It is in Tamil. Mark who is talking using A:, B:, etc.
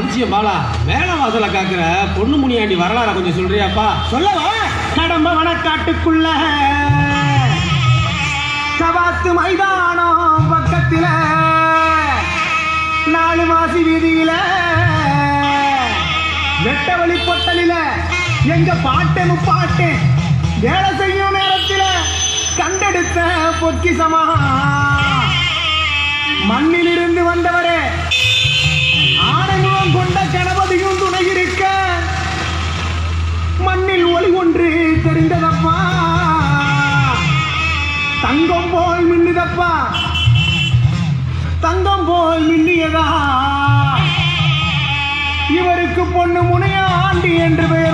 A: அதிசயம் பாலா, மேல வாசல காக்குற பொண்ணு முனியாண்டி வரலாற கொஞ்சம் சொல்றியாப்பா?
B: சொல்லவா? கடம்ப வனக்காட்டுக்குள்ள சவாத்து மைதானம் பக்கத்தில 4 மாசி வீதியில வெட்ட வழி பொட்டலில எங்க பாட்டு முப்பாட்டு வேலை செய்யும் நேரத்தில் கண்டெடுத்த பொக்கிசமா மண்ணிலிருந்து வந்தவரே ஆனந்தம் கொண்ட கணபதியும் துணை இருக்க மண்ணில் ஒளி ஒன்று தெரிந்ததப்பா, தங்கம் போல் மின்னுதப்பா, தங்கம் போல் மின்னியதா இவருக்கு பொண்ணு முனையாண்டி என்று பெயர்.